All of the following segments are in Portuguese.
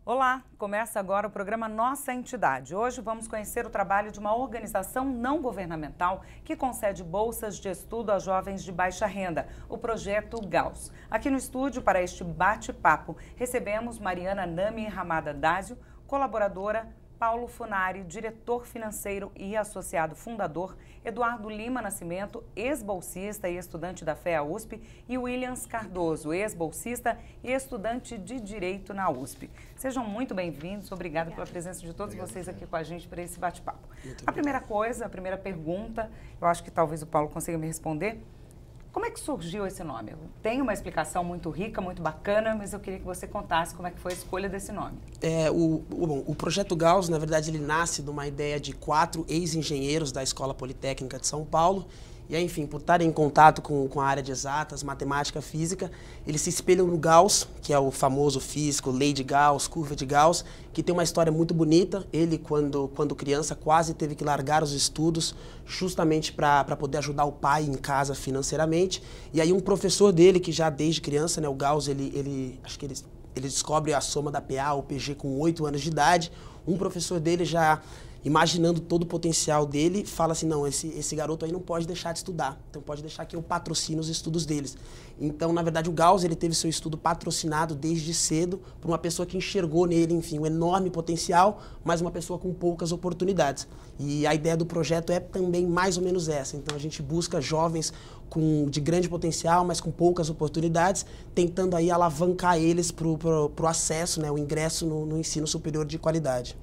Olá, começa agora o programa Nossa Entidade. Hoje vamos conhecer o trabalho de uma organização não governamental que concede bolsas de estudo a jovens de baixa renda, o Projeto Gauss. Aqui no estúdio, para este bate-papo, recebemos Mariana Nami Ramada Dásio, colaboradora, Paulo Funari, diretor financeiro e associado fundador, Eduardo Lima Nascimento, ex-bolsista e estudante da FEA USP, e Williams Cardoso, ex-bolsista e estudante de Direito na USP. Sejam muito bem-vindos, obrigada pela presença de todos vocês aqui com a gente para esse bate-papo. A primeira pergunta, eu acho que talvez o Paulo consiga me responder. Como é que surgiu esse nome? Tem uma explicação muito rica, muito bacana, mas eu queria que você contasse como é que foi a escolha desse nome. O Projeto Gauss, na verdade, ele nasce de uma ideia de 4 ex-engenheiros da Escola Politécnica de São Paulo. E aí, enfim, por estarem em contato com a área de exatas, matemática, física, eles se espelham no Gauss, que é o famoso físico, lei de Gauss, curva de Gauss, que tem uma história muito bonita. Ele, quando criança, quase teve que largar os estudos justamente para poder ajudar o pai em casa financeiramente. E aí um professor dele, que já desde criança, né, o Gauss, ele descobre a soma da PA ou PG com 8 anos de idade. Um professor dele já imaginando todo o potencial dele, fala assim, não, esse garoto aí não pode deixar de estudar, então pode deixar que eu patrocine os estudos deles. Então, na verdade, o Gauss, ele teve seu estudo patrocinado desde cedo por uma pessoa que enxergou nele, enfim, um enorme potencial, mas uma pessoa com poucas oportunidades. E a ideia do projeto é também mais ou menos essa. Então, a gente busca jovens de grande potencial, mas com poucas oportunidades, tentando aí alavancar eles para o acesso, né, o ingresso no ensino superior de qualidade.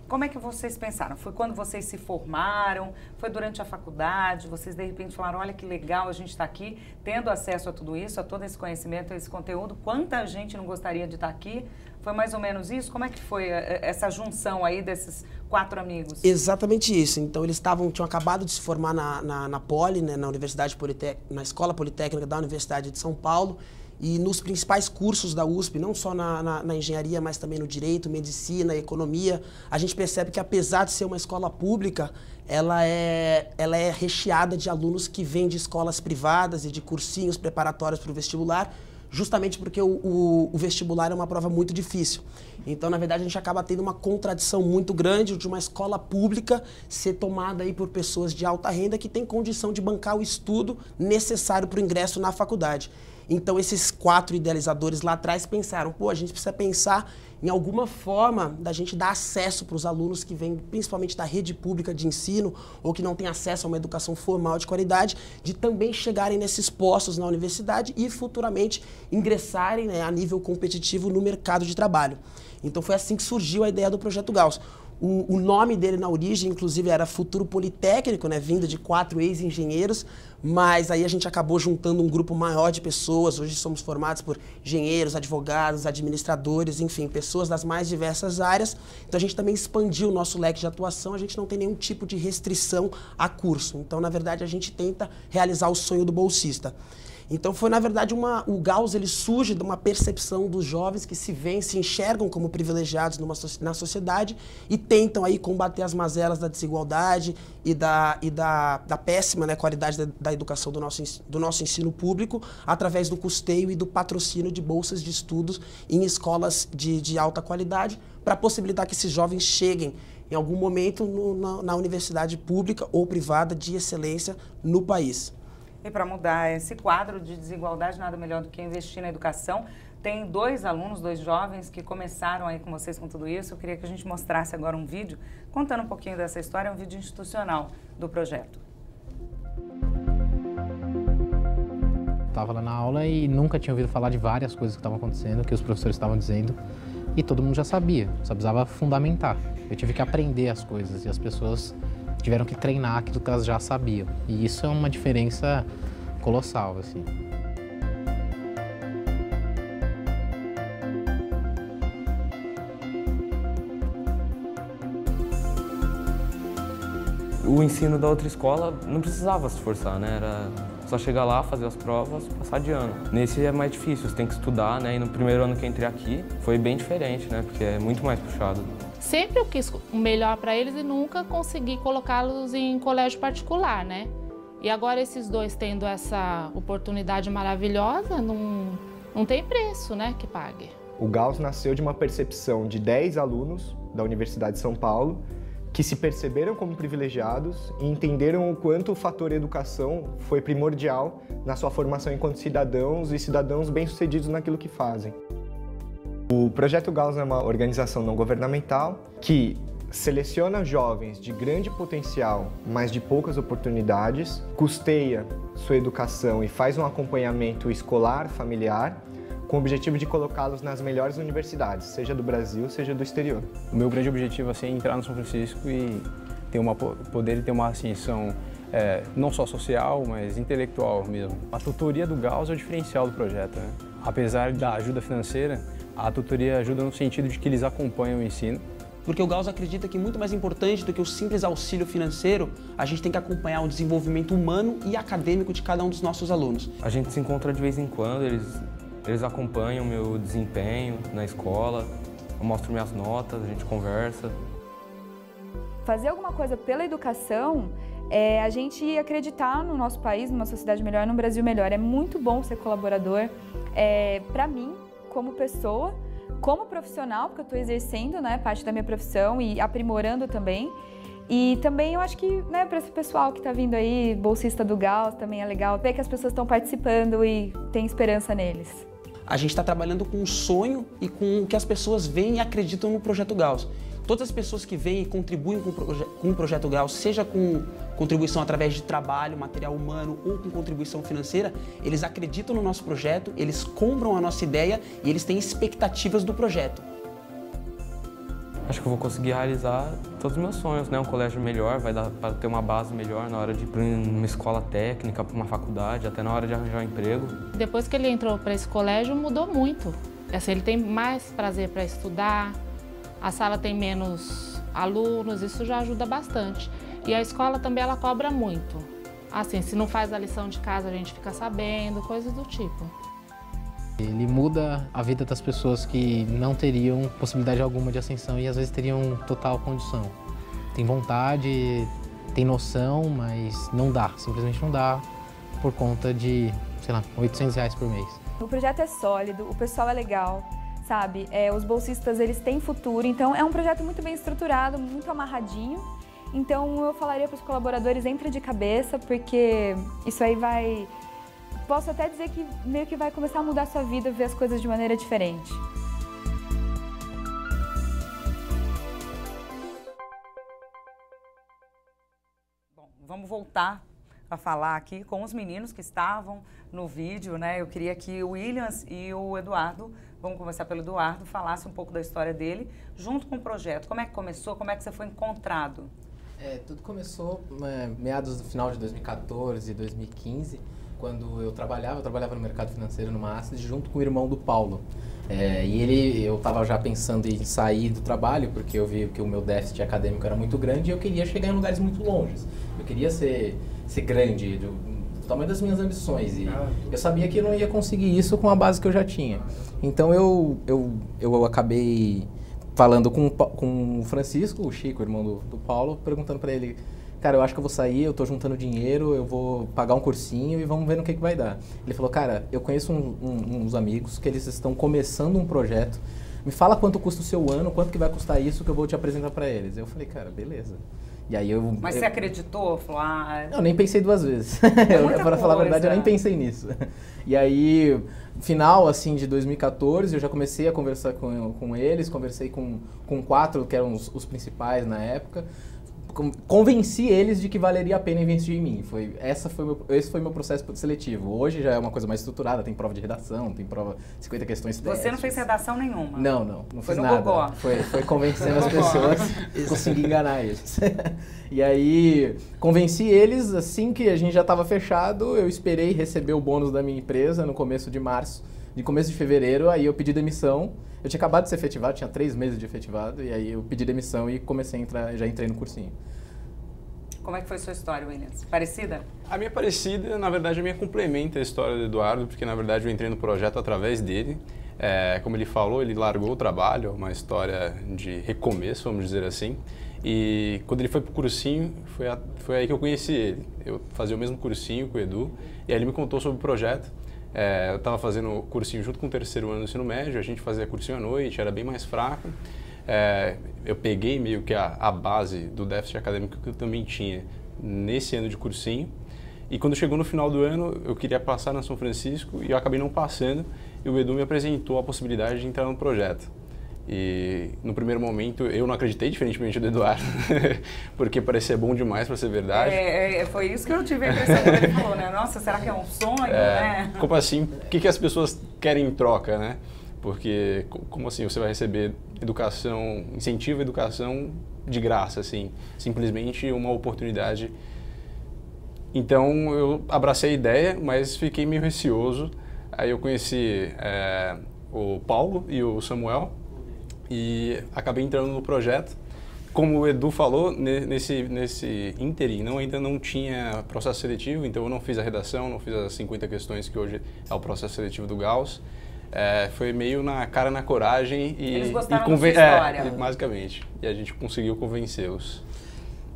Como é que vocês pensaram? Foi quando vocês se formaram? Foi durante a faculdade? Vocês, de repente, falaram, olha que legal a gente está aqui, tendo acesso a tudo isso, a todo esse conhecimento, a esse conteúdo. Quanta gente não gostaria de estar aqui? Foi mais ou menos isso? Como é que foi essa junção aí desses 4 amigos? Exatamente isso. Então, eles tinham acabado de se formar na Poli, né, na Escola Politécnica da Universidade de São Paulo. E nos principais cursos da USP, não só na engenharia, mas também no direito, medicina, economia, a gente percebe que, apesar de ser uma escola pública, ela é recheada de alunos que vêm de escolas privadas e de cursinhos preparatórios para o vestibular, justamente porque o vestibular é uma prova muito difícil. Então, na verdade, a gente acaba tendo uma contradição muito grande de uma escola pública ser tomada aí por pessoas de alta renda que têm condição de bancar o estudo necessário para o ingresso na faculdade. Então, esses 4 idealizadores lá atrás pensaram, pô, a gente precisa pensar em alguma forma da gente dar acesso para os alunos que vêm principalmente da rede pública de ensino ou que não têm acesso a uma educação formal de qualidade, de também chegarem nesses postos na universidade e futuramente ingressarem, né, a nível competitivo no mercado de trabalho. Então, foi assim que surgiu a ideia do Projeto Gauss. O nome dele na origem, inclusive, era Futuro Politécnico, né, vindo de 4 ex-engenheiros, mas aí a gente acabou juntando um grupo maior de pessoas. Hoje somos formados por engenheiros, advogados, administradores, enfim, pessoas das mais diversas áreas. Então a gente também expandiu o nosso leque de atuação, a gente não tem nenhum tipo de restrição a curso. Então, na verdade, a gente tenta realizar o sonho do bolsista. Então foi, na verdade, o Gauss, ele surge de uma percepção dos jovens que se enxergam como privilegiados na sociedade e tentam aí combater as mazelas da desigualdade e da péssima, né, qualidade da educação do nosso ensino público através do custeio e do patrocínio de bolsas de estudos em escolas de alta qualidade para possibilitar que esses jovens cheguem em algum momento na universidade pública ou privada de excelência no país. E para mudar esse quadro de desigualdade, nada melhor do que investir na educação. Tem 2 alunos, 2 jovens que começaram aí com vocês com tudo isso. Eu queria que a gente mostrasse agora um vídeo, contando um pouquinho dessa história, um vídeo institucional do projeto. Estava lá na aula e nunca tinha ouvido falar de várias coisas que estavam acontecendo, que os professores estavam dizendo, e todo mundo já sabia, só precisava fundamentar. Eu tive que aprender as coisas e as pessoas tiveram que treinar aquilo que elas já sabiam. E isso é uma diferença colossal, assim. O ensino da outra escola não precisava se esforçar, né? Era só chegar lá, fazer as provas, passar de ano. Nesse é mais difícil, você tem que estudar, né? E no primeiro ano que eu entrei aqui foi bem diferente, né? Porque é muito mais puxado. Sempre eu quis o melhor para eles e nunca consegui colocá-los em colégio particular, né? E agora esses 2 tendo essa oportunidade maravilhosa, não tem preço, né, que pague. O Gauss nasceu de uma percepção de 10 alunos da Universidade de São Paulo que se perceberam como privilegiados e entenderam o quanto o fator educação foi primordial na sua formação enquanto cidadãos e cidadãos bem-sucedidos naquilo que fazem. O Projeto Gauss é uma organização não governamental que seleciona jovens de grande potencial, mas de poucas oportunidades, custeia sua educação e faz um acompanhamento escolar, familiar, com o objetivo de colocá-los nas melhores universidades, seja do Brasil, seja do exterior. O meu grande objetivo assim, é entrar no São Francisco e poder ter uma ascensão não só social, mas intelectual mesmo. A tutoria do Gauss é o diferencial do projeto, né? Apesar da ajuda financeira, a tutoria ajuda no sentido de que eles acompanham o ensino. Porque o Gauss acredita que muito mais importante do que o simples auxílio financeiro, a gente tem que acompanhar o desenvolvimento humano e acadêmico de cada um dos nossos alunos. A gente se encontra de vez em quando, eles acompanham o meu desempenho na escola, eu mostro minhas notas, a gente conversa. Fazer alguma coisa pela educação é a gente acreditar no nosso país, numa sociedade melhor, num Brasil melhor. É muito bom ser colaborador. Para mim, como pessoa, como profissional, porque eu estou exercendo, né, parte da minha profissão e aprimorando também. E também eu acho que, né, para esse pessoal que está vindo aí, bolsista do Gauss, também é legal ver que as pessoas estão participando e tem esperança neles. A gente está trabalhando com um sonho e com o que as pessoas veem e acreditam no Projeto Gauss. Todas as pessoas que vêm e contribuem com o Projeto Gauss, seja com contribuição através de trabalho, material humano ou com contribuição financeira, eles acreditam no nosso projeto, eles compram a nossa ideia e eles têm expectativas do projeto. Acho que eu vou conseguir realizar todos os meus sonhos, né? Um colégio melhor, vai dar para ter uma base melhor na hora de ir para uma escola técnica, para uma faculdade, até na hora de arranjar um emprego. Depois que ele entrou para esse colégio, mudou muito. Assim, ele tem mais prazer para estudar, a sala tem menos alunos, isso já ajuda bastante. E a escola também, ela cobra muito. Assim, se não faz a lição de casa, a gente fica sabendo, coisas do tipo. Ele muda a vida das pessoas que não teriam possibilidade alguma de ascensão e às vezes teriam total condição. Tem vontade, tem noção, mas não dá, simplesmente não dá por conta de, sei lá, R$800 por mês. O projeto é sólido, o pessoal é legal, sabe? Os bolsistas, eles têm futuro, então é um projeto muito bem estruturado, muito amarradinho. Então eu falaria para os colaboradores, entra de cabeça, porque isso aí vai... Posso até dizer que meio que vai começar a mudar a sua vida, ver as coisas de maneira diferente. Bom, vamos voltar a falar aqui com os meninos que estavam no vídeo, né? Eu queria que o Williams e o Eduardo, vamos começar pelo Eduardo, falasse um pouco da história dele, junto com o projeto. Como é que começou? Como é que você foi encontrado? Tudo começou meados do final de 2014, 2015, quando eu trabalhava no mercado financeiro numa Asset junto com o irmão do Paulo. Eu estava já pensando em sair do trabalho, porque eu vi que o meu déficit acadêmico era muito grande e eu queria chegar em lugares muito longes. Eu queria ser grande, do tamanho das minhas ambições. E eu sabia que eu não ia conseguir isso com a base que eu já tinha. Então eu acabei falando com o Francisco, o Chico, o irmão do Paulo, perguntando para ele: cara, eu acho que eu vou sair, eu tô juntando dinheiro, eu vou pagar um cursinho e vamos ver no que vai dar. Ele falou: cara, eu conheço uns amigos que eles estão começando um projeto, me fala quanto custa o seu ano, quanto que vai custar isso que eu vou te apresentar para eles. Eu falei: cara, beleza. E aí Mas você acreditou? Falou, Eu nem pensei duas vezes. Para falar a verdade, eu nem pensei nisso. E aí, final assim de 2014, eu já comecei a conversar com eles, conversei com 4 que eram os principais na época. Convenci eles de que valeria a pena investir em mim. Esse foi meu processo seletivo. Hoje já é uma coisa mais estruturada, tem prova de redação, tem prova 50 questões testes. Você não fez redação nenhuma? Não foi fiz no nada. Gogó. Foi convencendo as pessoas, consegui enganar eles. E aí, convenci eles, assim que a gente já estava fechado, eu esperei receber o bônus da minha empresa no começo de março. De começo de fevereiro, aí eu pedi demissão. Eu tinha acabado de ser efetivado, tinha 3 meses de efetivado, e aí eu pedi demissão e comecei a entrar, já entrei no cursinho. Como é que foi a sua história, Williams? Parecida? A minha parecida, na verdade, a minha complementa a história do Eduardo, porque na verdade eu entrei no projeto através dele. Como ele falou, ele largou o trabalho, uma história de recomeço, vamos dizer assim. E quando ele foi pro cursinho, foi aí que eu conheci ele. Eu fazia o mesmo cursinho com o Edu, e aí ele me contou sobre o projeto. eu estava fazendo cursinho junto com o terceiro ano do ensino médio, a gente fazia cursinho à noite, era bem mais fraco. Eu peguei meio que a base do déficit acadêmico que eu também tinha nesse ano de cursinho. E quando chegou no final do ano, eu queria passar na São Francisco e eu acabei não passando. E o Edu me apresentou a possibilidade de entrar no projeto. E no primeiro momento eu não acreditei, diferentemente do Eduardo, porque parecia bom demais para ser verdade. Foi isso que eu tive a impressão quando ele falou, né? Nossa, será que é um sonho, né? Como assim? O que as pessoas querem em troca, né? Porque como assim você vai receber educação, incentivo à educação de graça, assim, simplesmente uma oportunidade. Então eu abracei a ideia, mas fiquei meio receoso. Aí eu conheci o Paulo e o Samuel e acabei entrando no projeto. Como o Edu falou, nesse ínterim ainda não tinha processo seletivo, então eu não fiz a redação, não fiz as 50 questões que hoje é o processo seletivo do Gauss. Foi meio na cara, na coragem e... Eles gostaram da sua história. Basicamente. E a gente conseguiu convencê-los.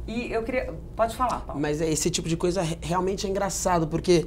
E eu queria... Pode falar, Paulo. Mas esse tipo de coisa realmente é engraçado, porque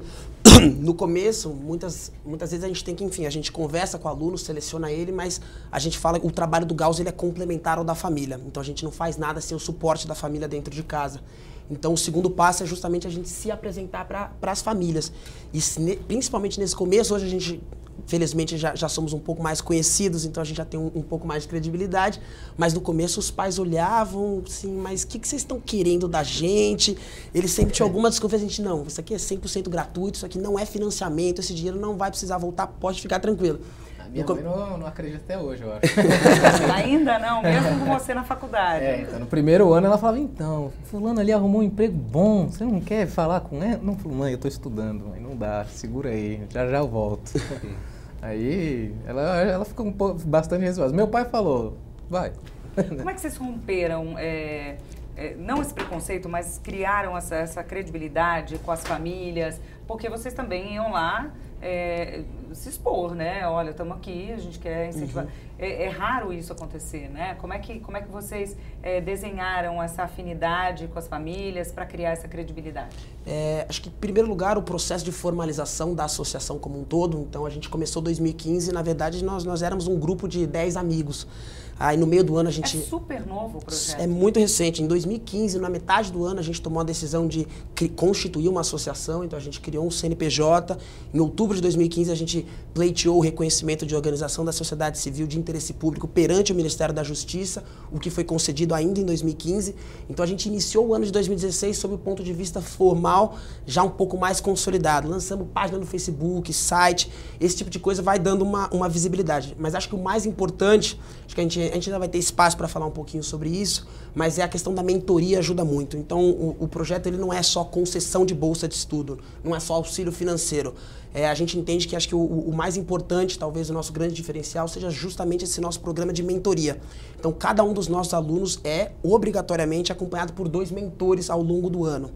no começo, muitas vezes a gente tem que, enfim, a gente conversa com o aluno, seleciona ele, mas a gente fala que o trabalho do Gauss ele é complementar ao da família. Então a gente não faz nada sem o suporte da família dentro de casa. Então o segundo passo é justamente a gente se apresentar para as famílias. E principalmente nesse começo, hoje a gente... Felizmente já somos um pouco mais conhecidos, então a gente já tem um pouco mais de credibilidade, mas no começo os pais olhavam assim, mas o que vocês estão querendo da gente? Eles sempre tinham alguma desconfiança, a gente, não, isso aqui é 100% gratuito, isso aqui não é financiamento, esse dinheiro não vai precisar voltar, pode ficar tranquilo. Minha mãe não acredita até hoje, eu acho. Ainda não, mesmo com você na faculdade. Então, no primeiro ano ela falava, então, fulano ali arrumou um emprego bom, você não quer falar com ela? Não, mãe, eu tô estudando, mãe, não dá, segura aí, já eu volto. Aí ela ficou bastante receosa. Meu pai falou, vai. Como é que vocês romperam, não esse preconceito, mas criaram essa credibilidade com as famílias? Porque vocês também iam lá se expor, né? Olha, estamos aqui, a gente quer incentivar. É raro isso acontecer, né? Como é que vocês desenharam essa afinidade com as famílias para criar essa credibilidade? Acho que, em primeiro lugar, o processo de formalização da associação como um todo. Então, a gente começou em 2015, na verdade, nós éramos um grupo de 10 amigos. Aí, no meio do ano, a gente... É super novo o projeto. É muito recente. Em 2015, na metade do ano, a gente tomou a decisão de constituir uma associação. Então, a gente criou um CNPJ. Em outubro de 2015, a gente pleiteou o reconhecimento de organização da sociedade civil de interesse público perante o Ministério da Justiça, o que foi concedido ainda em 2015. Então, a gente iniciou o ano de 2016 sob o ponto de vista formal, já um pouco mais consolidado. Lançamos página no Facebook, site, esse tipo de coisa vai dando uma visibilidade. Mas acho que o mais importante, acho que a gente ainda vai ter espaço para falar um pouquinho sobre isso, mas é a questão da mentoria ajuda muito. Então, o projeto ele não é só concessão de bolsa de estudo, não é só auxílio financeiro. A gente entende que acho que o mais importante, talvez o nosso grande diferencial, seja justamente esse nosso programa de mentoria. Então, cada um dos nossos alunos é obrigatoriamente acompanhado por 2 mentores ao longo do ano.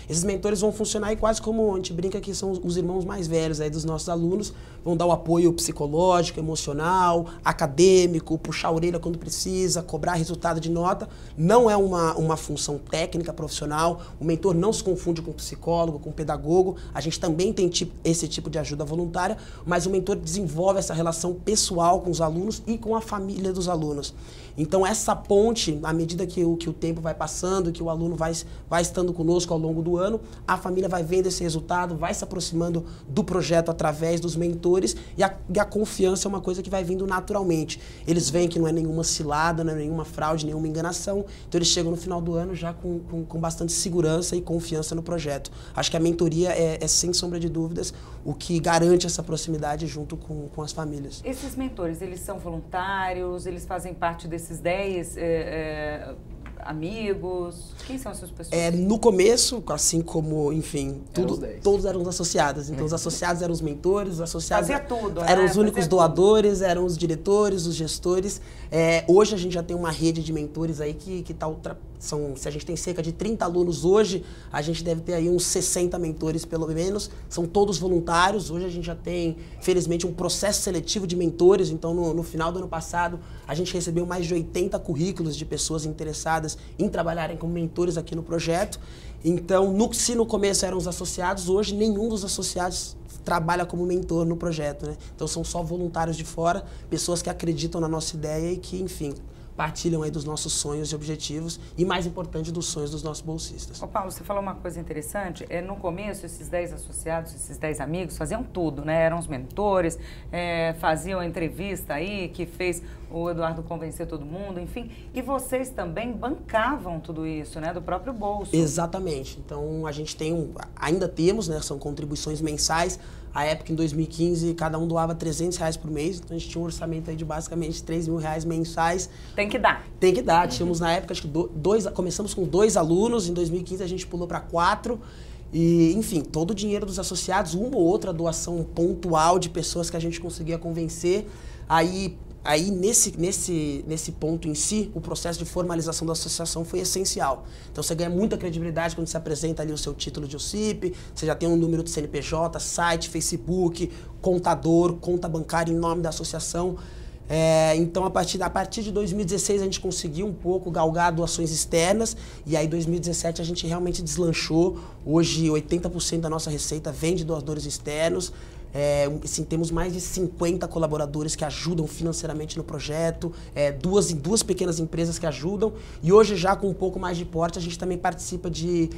Esses mentores vão funcionar aí quase como a gente brinca que são os irmãos mais velhos aí dos nossos alunos, vão dar o apoio psicológico, emocional, acadêmico, puxar a orelha quando precisa, cobrar resultado de nota. Não é uma função técnica, profissional, o mentor não se confunde com psicólogo, com pedagogo, a gente também tem esse tipo de ajuda voluntária, mas o mentor desenvolve essa relação pessoal com os alunos e com a família dos alunos. Então essa ponte, à medida que o tempo vai passando, que o aluno vai estando conosco ao longo do ano, a família vai vendo esse resultado, vai se aproximando do projeto através dos mentores e a confiança é uma coisa que vai vindo naturalmente. Eles veem que não é nenhuma cilada, não é nenhuma fraude, nenhuma enganação, então eles chegam no final do ano já com bastante segurança e confiança no projeto. Acho que a mentoria é sem sombra de dúvidas, o que garante essa proximidade junto com as famílias. Esses mentores, eles são voluntários, eles fazem parte desses 10 amigos? Quem são essas pessoas? No começo, assim como, enfim, todos eram os associados. Então, os associados eram os mentores, os associados eram os únicos doadores, eram os diretores, os gestores. Hoje a gente já tem uma rede de mentores aí que está se a gente tem cerca de 30 alunos hoje, a gente deve ter aí uns 60 mentores pelo menos, são todos voluntários. Hoje a gente já tem, felizmente, um processo seletivo de mentores, então no final do ano passado a gente recebeu mais de 80 currículos de pessoas interessadas em trabalharem como mentores. mentores aqui no projeto. Então, se no começo eram os associados, hoje nenhum dos associados trabalha como mentor no projeto, né? Então são só voluntários de fora, pessoas que acreditam na nossa ideia e que, enfim, partilham aí dos nossos sonhos e objetivos e, mais importante, dos sonhos dos nossos bolsistas. Ô Paulo, você falou uma coisa interessante, no começo esses 10 associados, esses 10 amigos faziam tudo, né? Eram os mentores, faziam a entrevista aí que fez o Eduardo convencer todo mundo, enfim, e vocês também bancavam tudo isso, né? Do próprio bolso. Exatamente, então a gente ainda temos, né? São contribuições mensais. A época, em 2015, cada um doava R$300 por mês, então a gente tinha um orçamento aí de basicamente R$3.000 mensais. Tem que dar. Tem que dar. Tínhamos na época, acho que começamos com 2 alunos, em 2015 a gente pulou para 4. E, enfim, todo o dinheiro dos associados, uma ou outra doação pontual de pessoas que a gente conseguia convencer. Aí nesse ponto em si, o processo de formalização da associação foi essencial. Então você ganha muita credibilidade quando você apresenta ali o seu título de OCIP, você já tem um número de CNPJ, site, Facebook, contador, conta bancária em nome da associação. Então a partir de 2016 a gente conseguiu um pouco galgar doações externas e aí em 2017 a gente realmente deslanchou. Hoje 80% da nossa receita vem de doadores externos. Assim, temos mais de 50 colaboradores que ajudam financeiramente no projeto, duas pequenas empresas que ajudam e hoje já com um pouco mais de porte a gente também participa de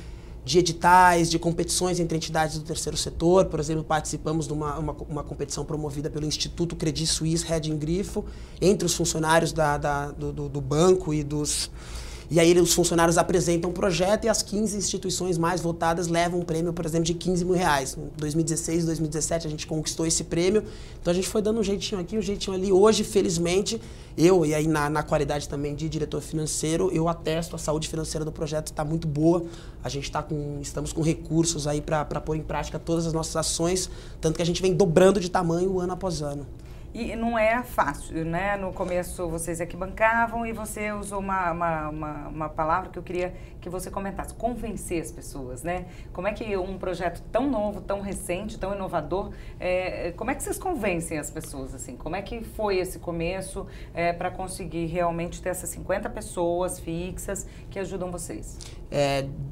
editais, de competições entre entidades do terceiro setor. Por exemplo, participamos de uma competição promovida pelo Instituto Credit Suisse Reding Grifo entre os funcionários do banco e aí os funcionários apresentam um projeto e as 15 instituições mais votadas levam um prêmio, por exemplo, de R$15.000. Em 2016, 2017 a gente conquistou esse prêmio. Então a gente foi dando um jeitinho aqui, um jeitinho ali. Hoje, felizmente, eu, e aí na qualidade também de diretor financeiro, eu atesto a saúde financeira do projeto está muito boa. A gente estamos com recursos aí para pôr em prática todas as nossas ações, tanto que a gente vem dobrando de tamanho ano após ano. E não é fácil, né? No começo vocês aqui bancavam e você usou uma palavra que eu queria que você comentasse, convencer as pessoas, né? Como é que um projeto tão novo, tão recente, tão inovador, como é que vocês convencem as pessoas, assim? Como é que foi esse começo para conseguir realmente ter essas 50 pessoas fixas que ajudam vocês?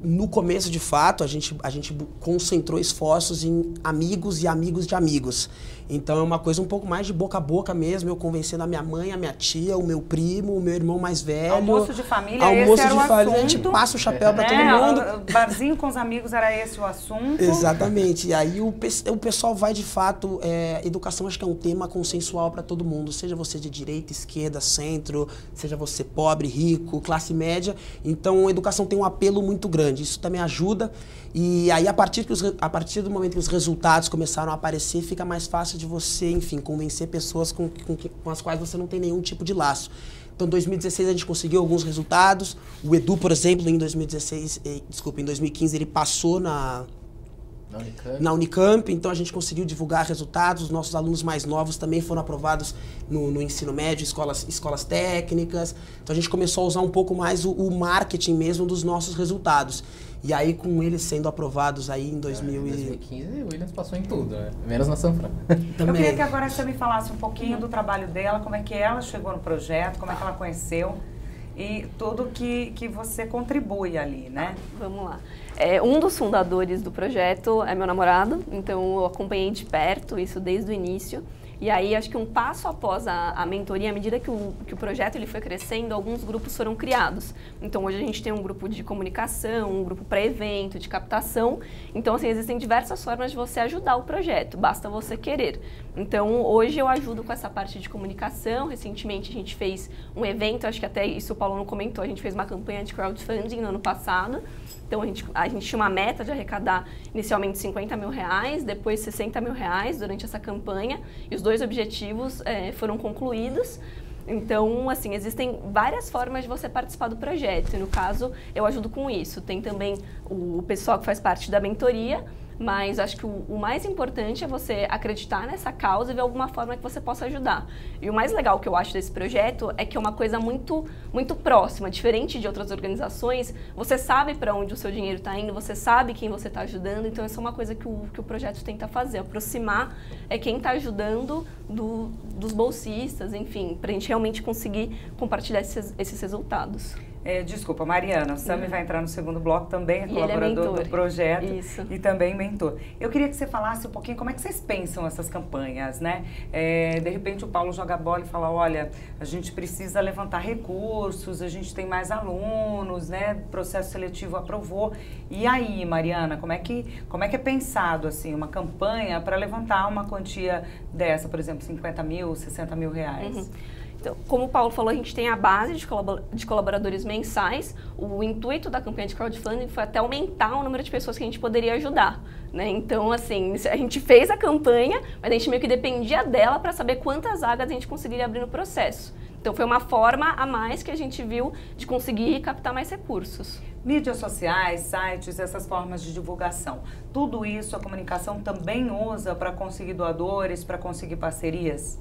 No começo, de fato, a gente concentrou esforços em amigos e amigos de amigos. Então é uma coisa um pouco mais de boca a boca mesmo, eu convencendo a minha mãe, a minha tia, o meu primo, o meu irmão mais velho. Almoço de família, almoço esse era de o família, assunto. a gente passa o chapéu para todo mundo. Barzinho com os amigos era esse o assunto. Exatamente. E aí o pessoal vai de fato, educação acho que é um tema consensual para todo mundo, seja você de direita, esquerda, centro, seja você pobre, rico, classe média. Então a educação tem um apelo muito grande, isso também ajuda. E aí a partir do momento que os resultados começaram a aparecer, fica mais fácil de você, enfim, convencer pessoas com as quais você não tem nenhum tipo de laço. Então, em 2016 a gente conseguiu alguns resultados. O Edu, por exemplo, em 2015 ele passou na Unicamp, então a gente conseguiu divulgar resultados. Os nossos alunos mais novos também foram aprovados no ensino médio, escolas técnicas. Então a gente começou a usar um pouco mais o marketing mesmo dos nossos resultados. E aí, com eles sendo aprovados aí em 2015, o Williams passou em tudo, né? Menos na Sanfran. Eu queria que agora você me falasse um pouquinho do trabalho dela, como é que ela chegou no projeto, como é que ela conheceu e tudo que você contribui ali, né? Vamos lá. Um dos fundadores do projeto é meu namorado, então eu acompanhei de perto isso desde o início. E aí, acho que um passo após a mentoria, à medida que o projeto ele foi crescendo, alguns grupos foram criados. Então, hoje a gente tem um grupo de comunicação, um grupo para evento, de captação. Então, assim, existem diversas formas de você ajudar o projeto, basta você querer. Então, hoje eu ajudo com essa parte de comunicação. Recentemente, a gente fez um evento, acho que até isso o Paulo não comentou, a gente fez uma campanha de crowdfunding no ano passado. Então, a gente tinha uma meta de arrecadar inicialmente R$50.000, depois R$60.000 durante essa campanha. E os dois objetivos foram concluídos. Então, assim, existem várias formas de você participar do projeto. E, no caso, eu ajudo com isso. Tem também o pessoal que faz parte da mentoria, mas acho que o mais importante é você acreditar nessa causa e ver alguma forma que você possa ajudar. E o mais legal que eu acho desse projeto é que é uma coisa muito, muito próxima, diferente de outras organizações. Você sabe para onde o seu dinheiro está indo, você sabe quem você está ajudando, então essa é uma coisa que o projeto tenta fazer, aproximar quem está ajudando dos bolsistas, enfim, para a gente realmente conseguir compartilhar esses resultados. Desculpa, Mariana, o Sami vai entrar no segundo bloco, também é colaborador do projeto e também mentor. Eu queria que você falasse um pouquinho como é que vocês pensam essas campanhas, né? De repente o Paulo joga a bola e fala, olha, a gente precisa levantar recursos, a gente tem mais alunos, né? O processo seletivo aprovou. E aí, Mariana, como é que é pensado assim, uma campanha para levantar uma quantia dessa, por exemplo, 50 mil, 60 mil reais? Então, como o Paulo falou, a gente tem a base de colaboradores mensais. O intuito da campanha de crowdfunding foi até aumentar o número de pessoas que a gente poderia ajudar, né? Então, assim, a gente fez a campanha, mas a gente meio que dependia dela para saber quantas vagas a gente conseguiria abrir no processo. Então, foi uma forma a mais que a gente viu de conseguir captar mais recursos. Mídias sociais, sites, essas formas de divulgação, tudo isso a comunicação também usa para conseguir doadores, para conseguir parcerias?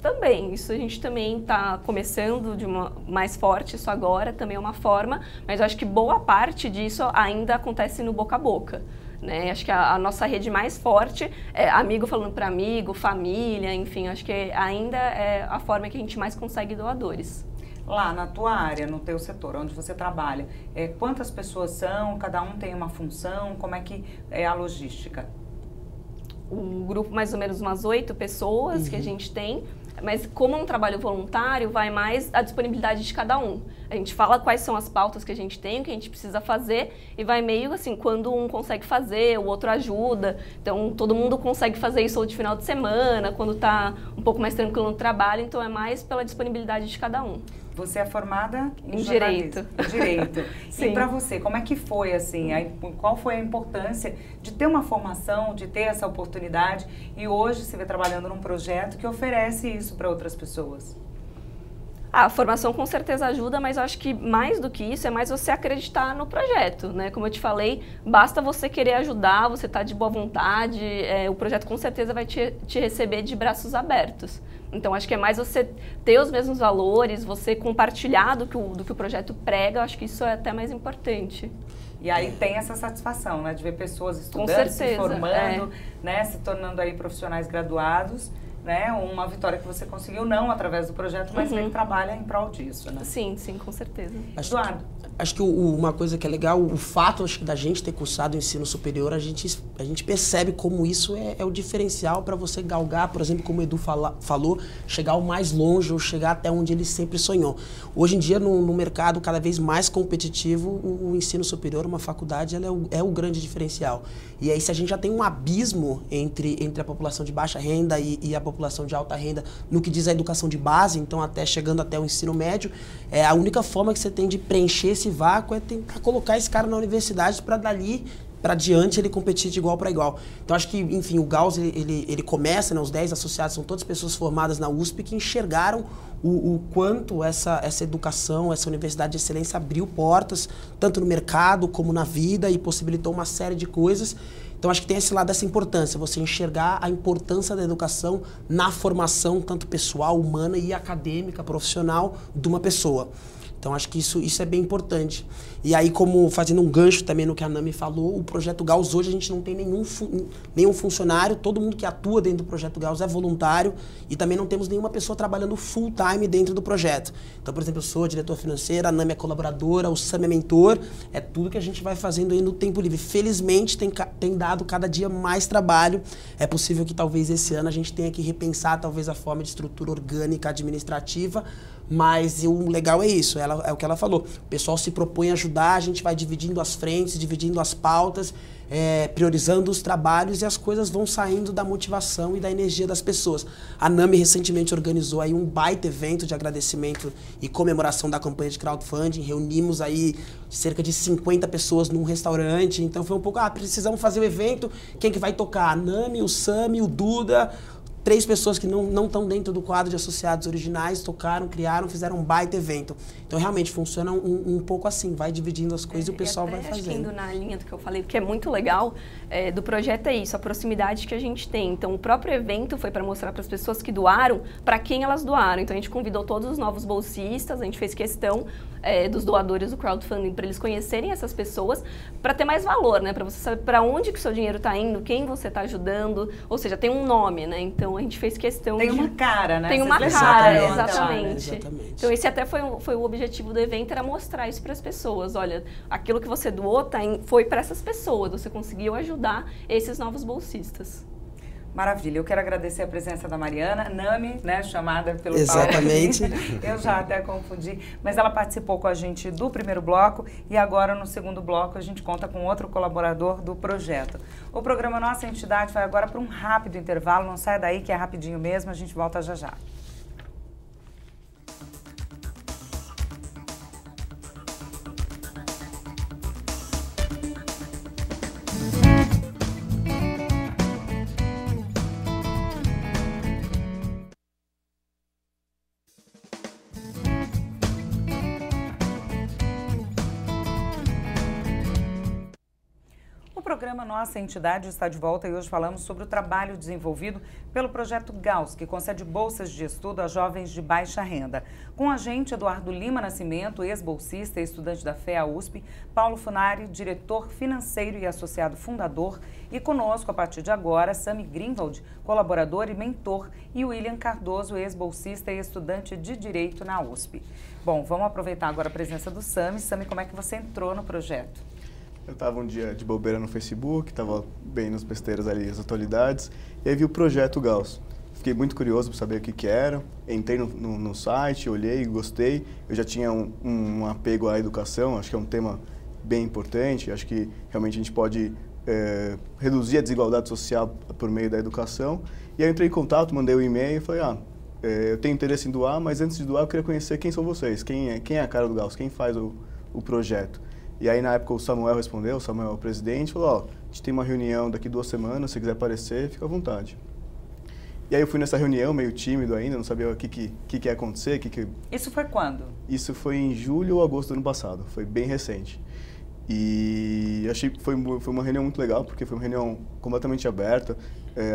Também, isso a gente também está começando de uma mais forte isso agora, também é uma forma, mas eu acho que boa parte disso ainda acontece no boca a boca, né? Acho que a nossa rede mais forte é amigo falando para amigo, família, enfim, acho que ainda é a forma que a gente mais consegue doadores. Lá na tua área, no teu setor, onde você trabalha, quantas pessoas são, cada um tem uma função, como é que é a logística? Um grupo mais ou menos umas 8 pessoas que a gente tem, mas como é um trabalho voluntário, vai mais a disponibilidade de cada um. A gente fala quais são as pautas que a gente tem, o que a gente precisa fazer, e vai meio assim, quando um consegue fazer, o outro ajuda. Então, todo mundo consegue fazer isso de final de semana, quando está um pouco mais tranquilo no trabalho, então é mais pela disponibilidade de cada um. Você é formada em Direito. Direito. E para você, como é que foi, assim, qual foi a importância de ter uma formação, de ter essa oportunidade e hoje você vê trabalhando num projeto que oferece isso para outras pessoas? A formação com certeza ajuda, mas eu acho que mais do que isso é mais você acreditar no projeto, né? Como eu te falei, basta você querer ajudar, você tá de boa vontade, o projeto com certeza vai te receber de braços abertos. Então, acho que é mais você ter os mesmos valores, você compartilhar do que o projeto prega, eu acho que isso é até mais importante. E aí tem essa satisfação, né, de ver pessoas estudando, se formando, né, se tornando aí profissionais graduados, né, uma vitória que você conseguiu não através do projeto, mas que trabalha em prol disso, né? Sim, com certeza. Eduardo. Acho que uma coisa que é legal, o fato da gente ter cursado o ensino superior, a gente percebe como isso é o diferencial para você galgar, por exemplo, como o Edu falou, chegar o mais longe ou chegar até onde ele sempre sonhou. Hoje em dia, no mercado cada vez mais competitivo, o ensino superior, uma faculdade, ela é o grande diferencial. E aí, se a gente já tem um abismo entre a população de baixa renda e a população de alta renda no que diz a educação de base, então chegando até o ensino médio, a única forma que você tem de preencher esse vácuo é tentar colocar esse cara na universidade para dali para diante ele competir de igual para igual. Então acho que, enfim, o Gauss ele começa, né, os 10 associados são todas pessoas formadas na USP que enxergaram o quanto essa educação, essa universidade de excelência abriu portas, tanto no mercado como na vida e possibilitou uma série de coisas. Então acho que tem esse lado dessa importância, você enxergar a importância da educação na formação tanto pessoal, humana e acadêmica, profissional de uma pessoa. Então, acho que isso é bem importante. E aí, como fazendo um gancho também no que a Nami falou, o Projeto Gauss hoje a gente não tem nenhum funcionário, todo mundo que atua dentro do Projeto Gauss é voluntário e também não temos nenhuma pessoa trabalhando full time dentro do projeto. Então, por exemplo, eu sou diretor financeiro, a Nami é colaboradora, o Sami é mentor, é tudo que a gente vai fazendo aí no tempo livre. Felizmente, tem dado cada dia mais trabalho. É possível que talvez esse ano a gente tenha que repensar talvez a forma de estrutura orgânica administrativa, mas o legal é isso, é o que ela falou. O pessoal se propõe a ajudar, a gente vai dividindo as frentes, dividindo as pautas, priorizando os trabalhos e as coisas vão saindo da motivação e da energia das pessoas. A Nami recentemente organizou aí um baita evento de agradecimento e comemoração da campanha de crowdfunding. Reunimos aí cerca de 50 pessoas num restaurante. Então foi um pouco, precisamos fazer o evento. Quem que vai tocar? A Nami, o Sami, o Duda. 3 pessoas que não estão dentro do quadro de associados originais, tocaram, criaram, fizeram um baita evento. Então, realmente, funciona um pouco assim, vai dividindo as coisas e o pessoal vai fazendo. Acho que indo na linha do que eu falei, que é muito legal do projeto é isso, a proximidade que a gente tem. Então, o próprio evento foi para mostrar para as pessoas que doaram, para quem elas doaram. Então, a gente convidou todos os novos bolsistas, a gente fez questão dos doadores do crowdfunding para eles conhecerem essas pessoas, para ter mais valor, né? Para você saber para onde que o seu dinheiro está indo, quem você está ajudando, ou seja, tem um nome, né? Então, a gente fez questão Tem uma cara, né? Tem uma Vocês cara, levaram exatamente. Exatamente. Então esse até foi o objetivo do evento, era mostrar isso para as pessoas. Olha, aquilo que você doou foi para essas pessoas, você conseguiu ajudar esses novos bolsistas. Maravilha, eu quero agradecer a presença da Mariana, Nami, né, chamada pelo Exatamente. Paulo. Eu já até confundi, mas ela participou com a gente do primeiro bloco e agora no segundo bloco a gente conta com outro colaborador do projeto. O programa Nossa Entidade vai agora para um rápido intervalo, não saia daí que é rapidinho mesmo, a gente volta já já. O programa Nossa Entidade está de volta e hoje falamos sobre o trabalho desenvolvido pelo projeto Gauss, que concede bolsas de estudo a jovens de baixa renda. Com a gente, Eduardo Lima Nascimento, ex-bolsista e estudante da FEA USP, Paulo Funari, diretor financeiro e associado fundador, e conosco, a partir de agora, Sami Greenwald, colaborador e mentor, e William Cardoso, ex-bolsista e estudante de Direito na USP. Bom, vamos aproveitar agora a presença do Sami. Sami, como é que você entrou no projeto? Eu estava um dia de bobeira no Facebook, estava bem nos besteiras ali, as atualidades, e aí vi o projeto Gauss. Fiquei muito curioso para saber o que era, entrei no site, olhei, gostei. Eu já tinha um apego à educação, acho que é um tema bem importante, acho que realmente a gente pode reduzir a desigualdade social por meio da educação. E aí eu entrei em contato, mandei um e-mail e falei, eu tenho interesse em doar, mas antes de doar eu queria conhecer quem são vocês, quem é a cara do Gauss, quem faz o projeto. E aí, na época, o Samuel respondeu, o Samuel é o presidente, falou, a gente tem uma reunião daqui 2 semanas, se quiser aparecer, fica à vontade. E aí eu fui nessa reunião, meio tímido ainda, não sabia o que ia acontecer. Isso foi quando? Isso foi em julho ou agosto do ano passado, foi bem recente. E achei que foi uma reunião muito legal, porque foi uma reunião completamente aberta,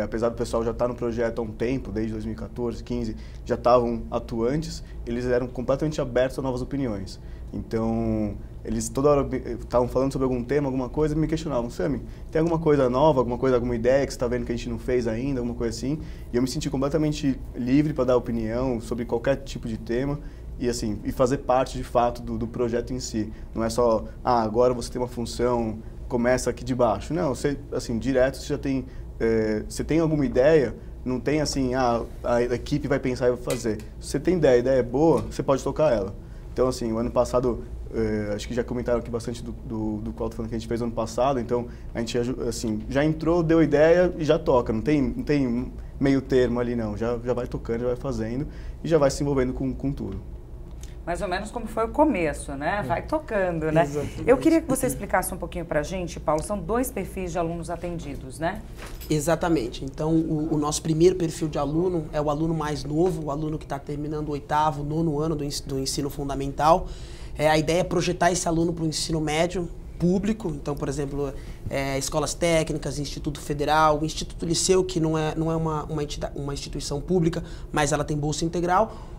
apesar do pessoal já estar no projeto há um tempo, desde 2014, 2015, já estavam atuantes, eles eram completamente abertos a novas opiniões. Então, eles toda hora estavam falando sobre algum tema, alguma coisa, e me questionavam, Sami, tem alguma coisa nova, alguma ideia que você está vendo que a gente não fez ainda, alguma coisa assim? E eu me senti completamente livre para dar opinião sobre qualquer tipo de tema e fazer parte, de fato, do projeto em si. Não é só, agora você tem uma função, começa aqui de baixo. Não, você, direto você já tem, você tem alguma ideia, não tem assim, a equipe vai pensar e vai fazer. Se você tem ideia, a ideia é boa, você pode tocar ela. Então, o ano passado, acho que já comentaram aqui bastante do crowdfunding que a gente fez ano passado, então a gente já entrou, deu ideia e já toca, não tem meio termo ali não, já vai tocando, já vai fazendo e já vai se envolvendo com tudo. Mais ou menos como foi o começo, né? Vai tocando, né? Exatamente. Eu queria que você explicasse um pouquinho pra gente, Paulo, são 2 perfis de alunos atendidos, né? Exatamente. Então, o nosso primeiro perfil de aluno é o aluno mais novo, o aluno que está terminando o 8º, 9º ano do ensino fundamental. A ideia é projetar esse aluno para o ensino médio público, então, por exemplo, escolas técnicas, Instituto Federal, o Instituto Liceu, que não é uma instituição pública, mas ela tem bolsa integral,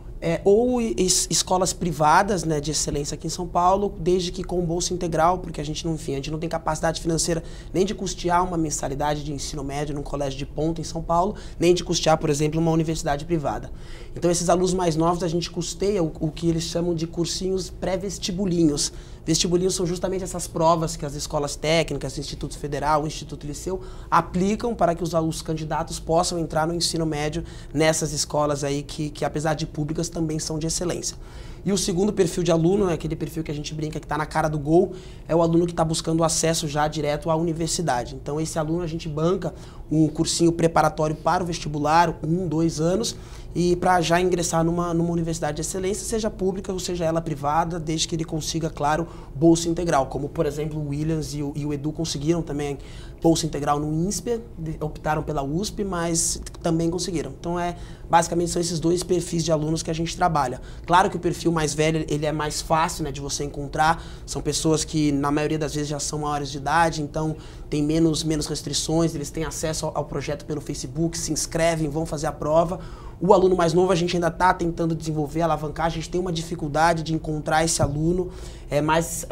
ou escolas privadas, né, de excelência aqui em São Paulo, desde que com bolsa integral, porque a gente não tem capacidade financeira nem de custear uma mensalidade de ensino médio num colégio de ponta em São Paulo, nem de custear, por exemplo, uma universidade privada. Então, esses alunos mais novos, a gente custeia o que eles chamam de cursinhos pré-vestibulinhos. Vestibulinhos são justamente essas provas que as escolas técnicas, Instituto Federal, Instituto Liceu, aplicam para que os candidatos possam entrar no ensino médio nessas escolas aí que apesar de públicas, também são de excelência. E o segundo perfil de aluno, aquele perfil que a gente brinca que está na cara do gol, é o aluno que está buscando acesso já direto à universidade. Então, esse aluno a gente banca um cursinho preparatório para o vestibular, 1, 2 anos, e para já ingressar numa universidade de excelência, seja pública ou seja ela privada, desde que ele consiga, claro, bolsa integral, como, por exemplo, o Williams e o Edu conseguiram também bolsa integral no INSPER, optaram pela USP, mas também conseguiram. Então, basicamente, são esses 2 perfis de alunos que a gente trabalha. Claro que o perfil mais velho, ele é mais fácil, né, de você encontrar, são pessoas que, na maioria das vezes, já são maiores de idade, então tem menos restrições, eles têm acesso ao projeto pelo Facebook, se inscrevem, vão fazer a prova. O aluno mais novo a gente ainda está tentando desenvolver, alavancar, a gente tem uma dificuldade de encontrar esse aluno,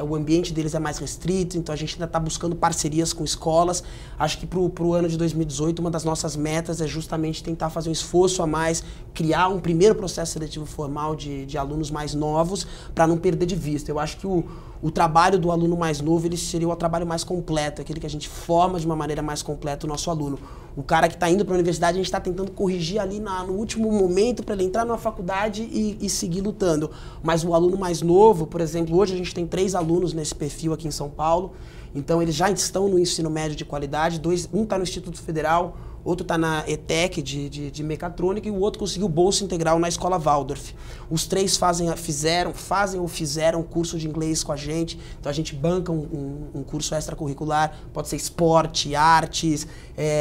o ambiente deles é mais restrito, então a gente ainda está buscando parcerias com escolas. Acho que para o ano de 2018, uma das nossas metas é justamente tentar fazer um esforço a mais, criar um primeiro processo seletivo formal de alunos mais novos, para não perder de vista. Eu acho que o trabalho do aluno mais novo, ele seria o trabalho mais completo, aquele que a gente forma de uma maneira mais completa o nosso aluno. O cara que está indo para a universidade, a gente está tentando corrigir ali no último momento para ele entrar numa faculdade e seguir lutando. Mas o aluno mais novo, por exemplo, hoje a gente tem 3 alunos nesse perfil aqui em São Paulo, então eles já estão no ensino médio de qualidade, um está no Instituto Federal, outro está na ETEC de mecatrônica e o outro conseguiu bolsa integral na Escola Waldorf. Os 3 fazem ou fizeram curso de inglês com a gente, então a gente banca um curso extracurricular, pode ser esporte, artes,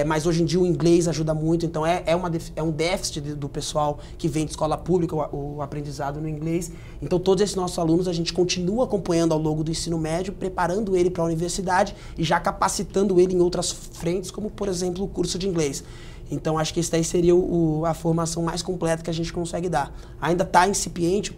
mas hoje em dia o inglês ajuda muito, então é um déficit do pessoal que vem de escola pública, o aprendizado no inglês. Então todos esses nossos alunos a gente continua acompanhando ao longo do ensino médio, preparando ele para a universidade e já capacitando ele em outras frentes, como por exemplo o curso de inglês. Então acho que esse daí seria a formação mais completa que a gente consegue dar. Ainda está incipiente o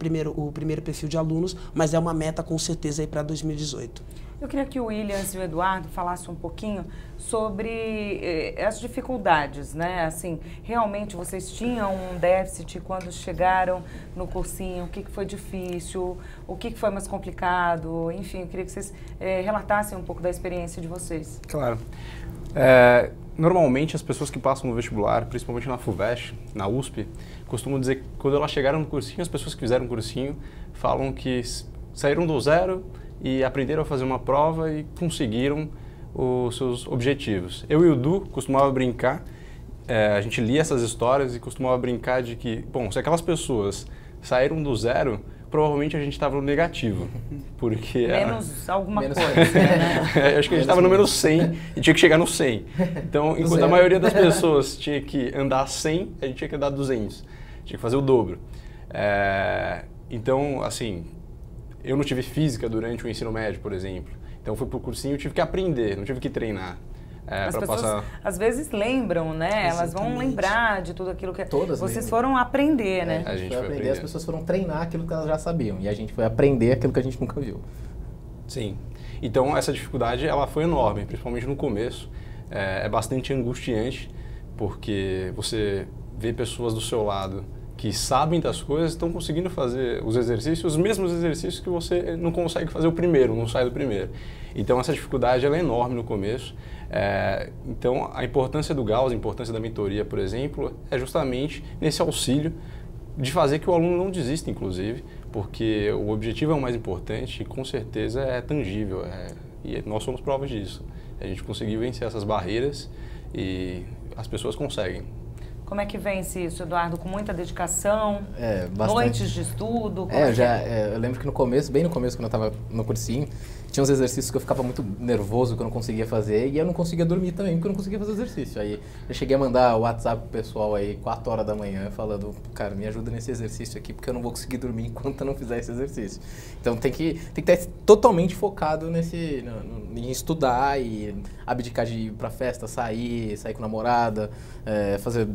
primeiro perfil de alunos, mas é uma meta com certeza aí para 2018. Eu queria que o Williams e o Eduardo falassem um pouquinho sobre as dificuldades, né? Assim, realmente vocês tinham um déficit quando chegaram no cursinho, o que foi difícil, o que foi mais complicado, enfim, eu queria que vocês relatassem um pouco da experiência de vocês. Claro. Normalmente as pessoas que passam no vestibular, principalmente na FUVEST, na USP, costumam dizer que quando elas chegaram no cursinho, as pessoas que fizeram o cursinho falam que saíram do zero e aprenderam a fazer uma prova e conseguiram os seus objetivos. Eu e o Du costumava brincar, a gente lia essas histórias e costumava brincar de que, bom, se aquelas pessoas saíram do zero, provavelmente a gente estava no negativo, porque... Menos alguma coisa, né? Acho que a gente estava no número 100 e tinha que chegar no 100. Então, enquanto a maioria das pessoas tinha que andar 100, a gente tinha que andar 200. Tinha que fazer o dobro. Então, assim, eu não tive física durante o ensino médio, por exemplo. Então, fui para o cursinho e tive que aprender, não tive que treinar. As pessoas às vezes lembram, né? Exatamente. Elas vão lembrar de tudo aquilo que vocês foram aprender, né? A gente foi aprender, as pessoas foram treinar aquilo que elas já sabiam e a gente foi aprender aquilo que a gente nunca viu. Sim. Então essa dificuldade ela foi enorme, principalmente no começo. É bastante angustiante porque você vê pessoas do seu lado que sabem das coisas, estão conseguindo fazer os exercícios, os mesmos exercícios que você não consegue fazer o primeiro, não sai do primeiro. Então essa dificuldade ela é enorme no começo. Então a importância do Gauss, a importância da mentoria, por exemplo, é justamente nesse auxílio de fazer que o aluno não desista, inclusive, porque o objetivo é o mais importante e com certeza é tangível, e nós somos provas disso. A gente conseguiu vencer essas barreiras e as pessoas conseguem. Como é que vence isso, Eduardo? Com muita dedicação? Bastante. Noites de estudo? Eu lembro que no começo, bem no começo, quando eu estava no cursinho, tinha uns exercícios que eu ficava muito nervoso, que eu não conseguia fazer, e eu não conseguia dormir também, porque eu não conseguia fazer exercício. Aí eu cheguei a mandar o WhatsApp pro pessoal aí, 4 horas da manhã, falando, cara, me ajuda nesse exercício aqui, porque eu não vou conseguir dormir enquanto eu não fizer esse exercício. Então tem que estar totalmente focado em estudar e abdicar de ir pra festa, sair com a namorada, fazer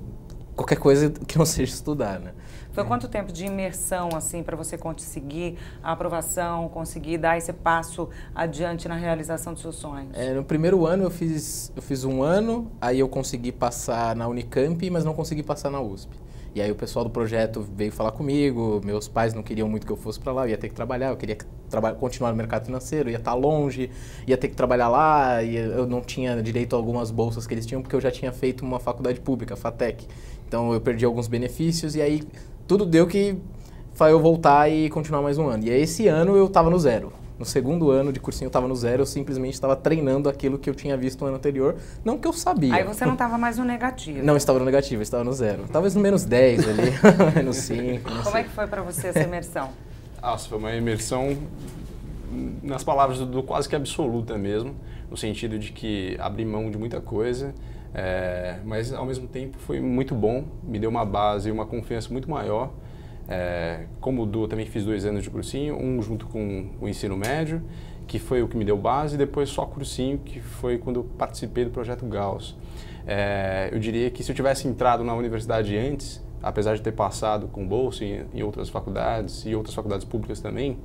qualquer coisa que não seja estudar, né? Foi quanto tempo de imersão, assim, para você conseguir a aprovação, conseguir dar esse passo adiante na realização dos seus sonhos? No primeiro ano eu fiz 1 ano, aí eu consegui passar na Unicamp, mas não consegui passar na USP. E aí o pessoal do projeto veio falar comigo, meus pais não queriam muito que eu fosse para lá, eu ia ter que trabalhar, eu queria continuar no mercado financeiro, ia estar longe, ia ter que trabalhar lá, e eu não tinha direito a algumas bolsas que eles tinham, porque eu já tinha feito uma faculdade pública, a FATEC. Então eu perdi alguns benefícios e aí tudo deu que foi eu voltar e continuar mais 1 ano. E aí esse ano eu estava no zero. No segundo ano de cursinho eu estava no zero, eu simplesmente estava treinando aquilo que eu tinha visto no ano anterior, não que eu sabia. Aí você não estava mais no negativo. Não estava no negativo, eu estava no zero. Talvez no menos 10 ali, menos 5. Como é que foi para você essa imersão? Foi uma imersão, nas palavras do quase que absoluta mesmo, no sentido de que abri mão de muita coisa, mas ao mesmo tempo foi muito bom, me deu uma base e uma confiança muito maior. Como o Du, eu também fiz 2 anos de cursinho, um junto com o ensino médio, que foi o que me deu base, e depois só cursinho, que foi quando eu participei do projeto Gauss. Eu diria que se eu tivesse entrado na universidade antes, apesar de ter passado com bolsa em outras faculdades e outras faculdades públicas também,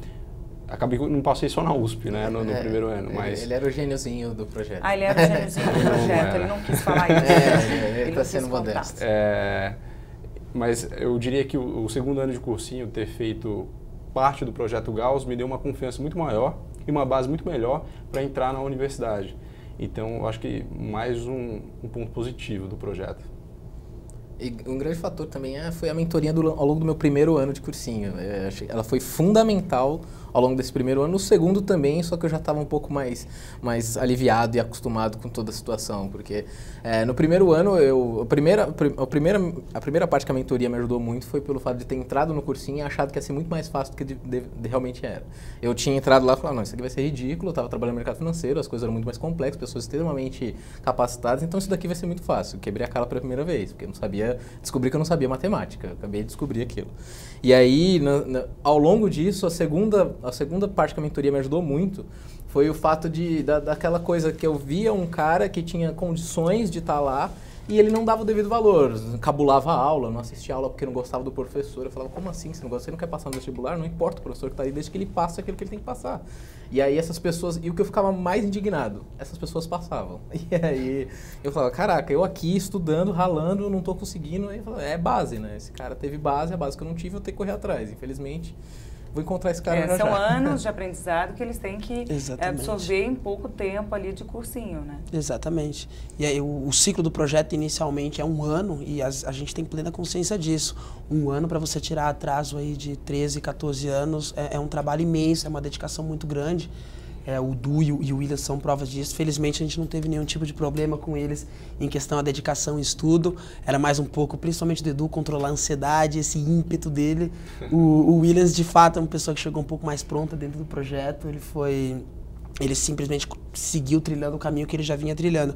acabei que não passei só na USP, né, no primeiro ano, mas... Ele era o gêniozinho do projeto. Ah, ele era o gêniozinho do projeto, ele não quis falar isso. Ele está sendo modesto. Mas eu diria que o segundo ano de cursinho, ter feito parte do projeto Gauss, me deu uma confiança muito maior e uma base muito melhor para entrar na universidade. Então, eu acho que mais um ponto positivo do projeto. E um grande fator também foi a mentoria ao longo do meu primeiro ano de cursinho. Ela foi fundamental ao longo desse primeiro ano. No segundo também, só que eu já estava um pouco mais aliviado e acostumado com toda a situação. Porque no primeiro ano, a primeira parte que a mentoria me ajudou muito foi pelo fato de ter entrado no cursinho e achado que ia ser muito mais fácil do que realmente era. Eu tinha entrado lá e falado, não, isso aqui vai ser ridículo, eu estava trabalhando no mercado financeiro, as coisas eram muito mais complexas, pessoas extremamente capacitadas, então isso daqui vai ser muito fácil. Eu quebrei a cara pela primeira vez, porque eu não sabia, descobri que eu não sabia matemática, acabei de descobrir aquilo. E aí, ao longo disso, a segunda parte que a mentoria me ajudou muito foi o fato daquela coisa que eu via um cara que tinha condições de estar lá e ele não dava o devido valor, cabulava a aula, não assistia a aula porque não gostava do professor. Eu falava, como assim? Você não quer passar no vestibular? Não importa o professor que está aí, desde que ele passe aquilo que ele tem que passar. E aí essas pessoas, e o que eu ficava mais indignado, essas pessoas passavam. E aí eu falava, caraca, eu aqui estudando, ralando, não estou conseguindo. Aí eu falava, é base, né? Esse cara teve base, a base que eu não tive, eu tenho que correr atrás. Infelizmente, vou encontrar esse cara já. São anos de aprendizado que eles têm que absorver em pouco tempo ali de cursinho, né? Exatamente. E aí o ciclo do projeto inicialmente é 1 ano e a gente tem plena consciência disso. 1 ano para você tirar atraso aí de 13, 14 anos é um trabalho imenso, é uma dedicação muito grande. O Du e o William são provas disso. Felizmente a gente não teve nenhum tipo de problema com eles em questão da dedicação e estudo. Era mais um pouco, principalmente do Edu, controlar a ansiedade, esse ímpeto dele. O Williams, de fato, é uma pessoa que chegou um pouco mais pronta dentro do projeto. Ele simplesmente seguiu trilhando o caminho que ele já vinha trilhando.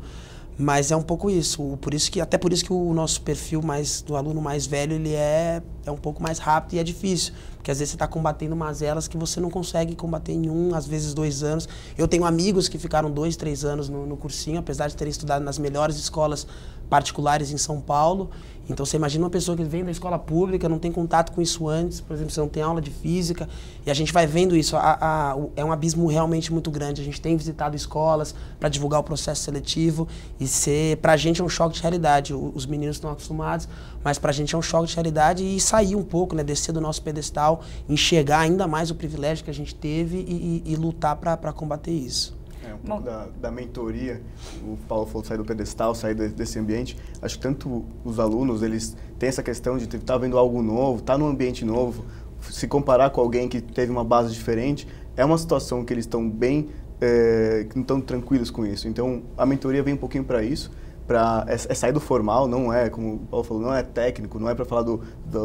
Mas é um pouco isso. Até por isso que o nosso perfil do aluno mais velho, ele é um pouco mais rápido e é difícil. Porque às vezes você está combatendo mazelas que você não consegue combater em 1, às vezes 2 anos. Eu tenho amigos que ficaram 2, 3 anos no cursinho, apesar de terem estudado nas melhores escolas particulares em São Paulo. Então você imagina uma pessoa que vem da escola pública, não tem contato com isso antes, por exemplo, você não tem aula de física, e a gente vai vendo isso, é um abismo realmente muito grande. A gente tem visitado escolas para divulgar o processo seletivo e pra gente é um choque de realidade. Os meninos estão acostumados, mas pra gente é um choque de realidade e sair um pouco, né, descer do nosso pedestal, enxergar ainda mais o privilégio que a gente teve e lutar para combater isso. Um pouco da mentoria, o Paulo falou sair do pedestal, sair desse ambiente. Acho que tanto os alunos, eles têm essa questão de estar vendo algo novo, estar num ambiente novo, se comparar com alguém que teve uma base diferente, é uma situação que eles estão bem, que não estão tranquilos com isso. Então, a mentoria vem um pouquinho para isso, é sair do formal, não é, como o Paulo falou, não é técnico, não é para falar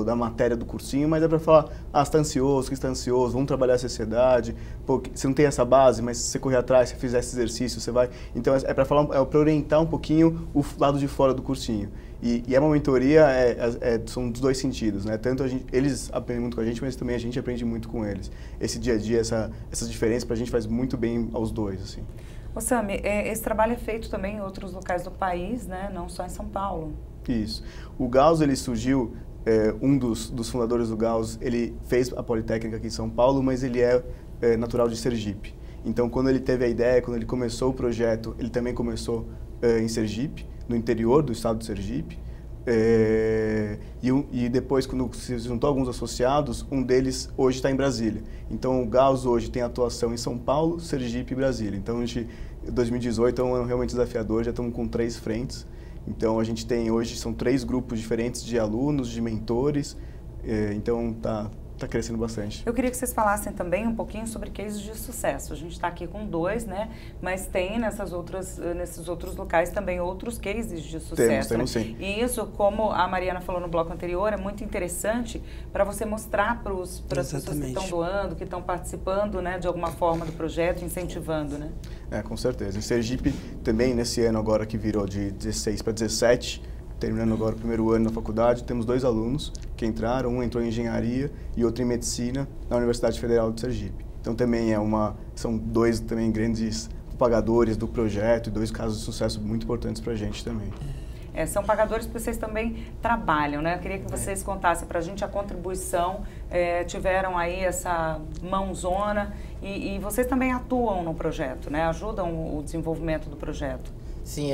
da matéria do cursinho, mas é para falar, você está ansioso, que está ansioso, vamos trabalhar essa ansiedade, pô, você não tem essa base, mas se você correr atrás, se fizer esse exercício, você vai... Então, é para orientar um pouquinho o lado de fora do cursinho. E é uma mentoria, são dos 2 sentidos, né? Tanto eles aprendem muito com a gente, mas também a gente aprende muito com eles. Esse dia a dia, essas diferenças, para a gente faz muito bem aos 2, assim. Ô Sami, esse trabalho é feito também em outros locais do país, né? Não só em São Paulo. Isso. O Gauss, ele surgiu, um dos fundadores do Gauss, ele fez a Politécnica aqui em São Paulo, mas ele é natural de Sergipe. Então, quando ele teve a ideia, quando ele começou o projeto, ele também começou em Sergipe, no interior do estado de Sergipe. E depois, quando se juntou alguns associados, um deles hoje está em Brasília. Então, o Gauss hoje tem atuação em São Paulo, Sergipe e Brasília. Então, 2018 é um ano realmente desafiador, já estamos com 3 frentes. Então, a gente tem hoje, são 3 grupos diferentes de alunos, de mentores. Então, está crescendo bastante. Eu queria que vocês falassem também um pouquinho sobre cases de sucesso. A gente está aqui com 2, né? Mas tem nesses outros locais também outros cases de sucesso. Temos sim. E isso, como a Mariana falou no bloco anterior, é muito interessante para você mostrar para as pessoas que estão doando, que estão participando, né, de alguma forma do projeto, incentivando, né? Com certeza. Em Sergipe, também nesse ano agora que virou de 16 para 17, terminando agora o primeiro ano na faculdade, temos 2 alunos que entraram, um entrou em engenharia e outro em medicina na Universidade Federal de Sergipe. Então também são 2 também grandes propagadores do projeto e 2 casos de sucesso muito importantes para a gente também. são pagadores porque vocês também trabalham, né? Eu queria que vocês contassem para a gente a contribuição, tiveram aí essa mãozona e vocês também atuam no projeto, né? Ajudam o desenvolvimento do projeto. Sim,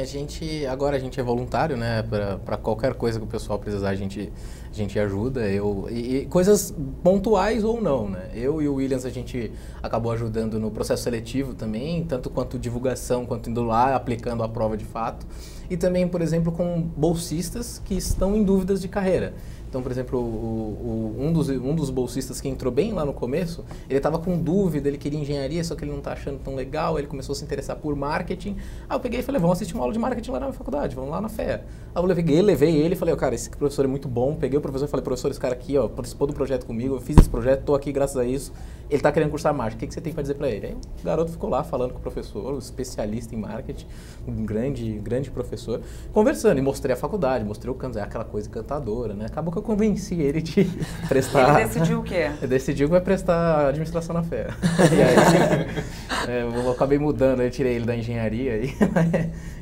agora a gente é voluntário, né? Para qualquer coisa que o pessoal precisar, a gente ajuda. E coisas pontuais ou não, né? Eu e o Williams, a gente acabou ajudando no processo seletivo também, tanto quanto divulgação, quanto indo lá, aplicando a prova de fato. E também, por exemplo, com bolsistas que estão em dúvidas de carreira. Então, por exemplo, um dos bolsistas que entrou bem lá no começo, ele estava com dúvida, ele queria engenharia, só que ele não está achando tão legal, ele começou a se interessar por marketing. Aí eu peguei e falei, vamos assistir uma aula de marketing lá na faculdade, vamos lá na FEA. Aí eu levei ele e falei, cara, esse professor é muito bom. Peguei o professor e falei, professor, esse cara aqui, ó, participou do projeto comigo, eu fiz esse projeto, estou aqui graças a isso. Ele está querendo cursar marketing, o que você tem para dizer para ele? Aí o garoto ficou lá falando com o professor, um especialista em marketing, um grande professor, conversando, e mostrei a faculdade, mostrei o campus, aquela coisa encantadora, né? Acabou que eu convenci ele de prestar... Ele decidiu o quê? Ele decidiu que vai prestar administração na FEA. E aí, eu acabei mudando, eu tirei ele da engenharia e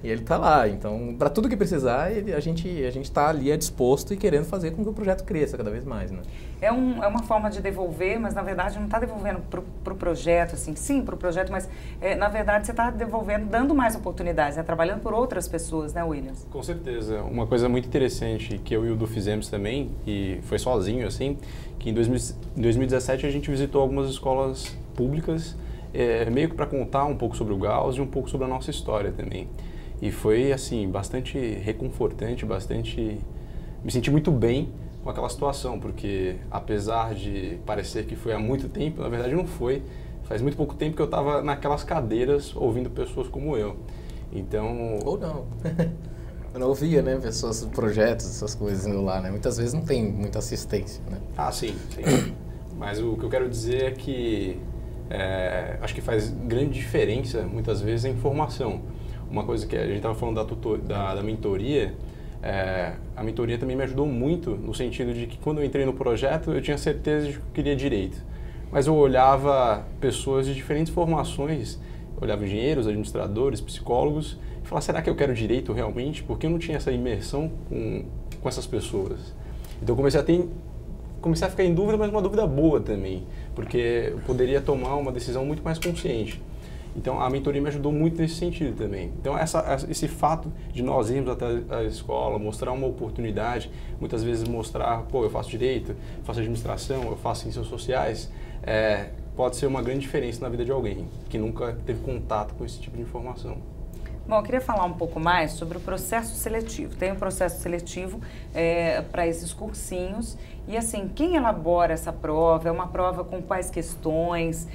ele está lá. Então, para tudo que precisar, a gente está ali disposto e querendo fazer com que o projeto cresça cada vez mais, né? É uma forma de devolver, mas na verdade não está devolvendo para o projeto, assim, sim, para o projeto, mas na verdade você está devolvendo, dando mais oportunidades, né? Trabalhando por outras pessoas, né, Williams? Com certeza. Uma coisa muito interessante que eu e o Du fizemos também, e foi sozinho, assim, que em 2017 a gente visitou algumas escolas públicas, meio que para contar um pouco sobre o Gauss e um pouco sobre a nossa história também. E foi, assim, bastante reconfortante, me senti muito bem com aquela situação, porque apesar de parecer que foi há muito tempo, na verdade não foi. Faz muito pouco tempo que eu estava naquelas cadeiras ouvindo pessoas como eu. Então... Ou não. Eu não ouvia, né, pessoas, projetos, essas coisas indo lá, né? Muitas vezes não tem muita assistência, né? Ah, sim. Mas o que eu quero dizer é que acho que faz grande diferença, muitas vezes, a informação. Uma coisa que a gente estava falando da mentoria, a mentoria também me ajudou muito no sentido de que quando eu entrei no projeto eu tinha certeza de que eu queria direito, mas eu olhava pessoas de diferentes formações, eu olhava engenheiros, administradores, psicólogos e falava, será que eu quero direito realmente? Porque eu não tinha essa imersão com essas pessoas. Então eu comecei a ficar em dúvida, mas uma dúvida boa também, porque eu poderia tomar uma decisão muito mais consciente. Então, a mentoria me ajudou muito nesse sentido também. Então, esse fato de nós irmos até a escola, mostrar uma oportunidade, muitas vezes mostrar, pô, eu faço direito, eu faço administração, eu faço ciências sociais, pode ser uma grande diferença na vida de alguém que nunca teve contato com esse tipo de informação. Bom, eu queria falar um pouco mais sobre o processo seletivo. Tem um processo seletivo para esses cursinhos. E assim, quem elabora essa prova? É uma prova com quais questões?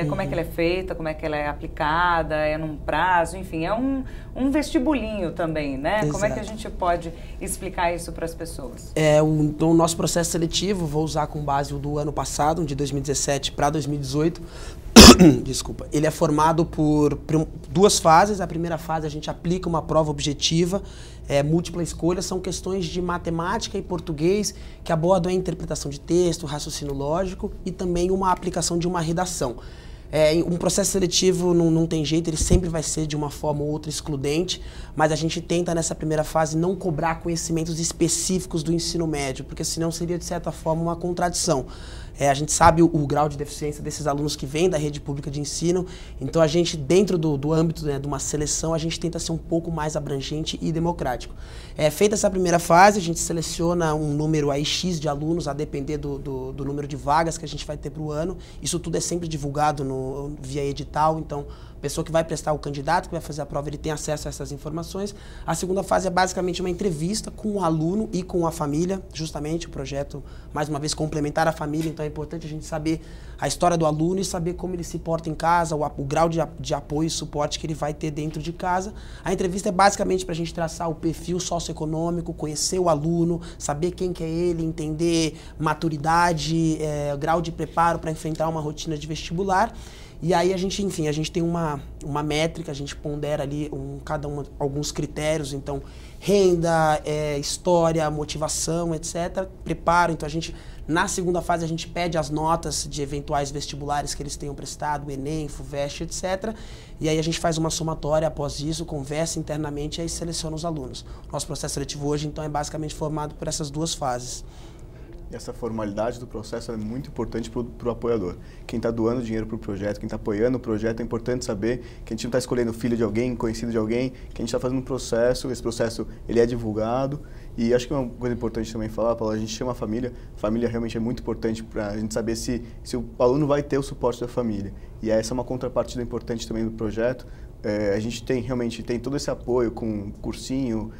Como é que ela é feita? Como é que ela é aplicada? É num prazo? Enfim, é um vestibulinho também, né? Exato. Como é que a gente pode explicar isso para as pessoas? O nosso processo seletivo, vou usar com base o do ano passado, de 2017 para 2018, desculpa, ele é formado por duas fases. A primeira fase a gente aplica uma prova objetiva, múltipla escolha, são questões de matemática e português que abordam a interpretação de texto, raciocínio lógico e também uma aplicação de uma redação. Um processo seletivo não tem jeito, ele sempre vai ser de uma forma ou outra excludente, mas a gente tenta nessa primeira fase não cobrar conhecimentos específicos do ensino médio, porque senão seria de certa forma uma contradição. A gente sabe o grau de deficiência desses alunos que vêm da rede pública de ensino, então a gente, dentro do âmbito, né, de uma seleção, a gente tenta ser um pouco mais abrangente e democrático. Feita essa primeira fase, a gente seleciona um número aí X de alunos, a depender do número de vagas que a gente vai ter para o ano. Isso tudo é sempre divulgado via edital, então a pessoa que vai prestar, o candidato que vai fazer a prova, ele tem acesso a essas informações. A segunda fase é basicamente uma entrevista com o aluno e com a família, justamente o projeto, mais uma vez, complementar a família, então é importante a gente saber a história do aluno e saber como ele se porta em casa, o grau de apoio e suporte que ele vai ter dentro de casa. A entrevista é basicamente para a gente traçar o perfil socioeconômico, conhecer o aluno, saber quem que é ele, entender maturidade, grau de preparo para enfrentar uma rotina de vestibular. E aí a gente tem uma métrica, a gente pondera ali alguns critérios, então renda, história, motivação, etc. Preparo, então a gente Na segunda fase, a gente pede as notas de eventuais vestibulares que eles tenham prestado, Enem, FUVEST, etc. E aí a gente faz uma somatória após isso, conversa internamente e aí seleciona os alunos. Nosso processo seletivo hoje, então, é basicamente formado por essas duas fases. E essa formalidade do processo é muito importante para o apoiador. Quem está doando dinheiro para o projeto, quem está apoiando o projeto, é importante saber que a gente não está escolhendo filho de alguém, conhecido de alguém, que a gente está fazendo um processo, esse processo ele é divulgado. E acho que uma coisa importante também falar, Paulo, a gente chama a família realmente é muito importante para a gente saber se o aluno vai ter o suporte da família. E essa é uma contrapartida importante também do projeto. A gente realmente tem todo esse apoio com cursinho,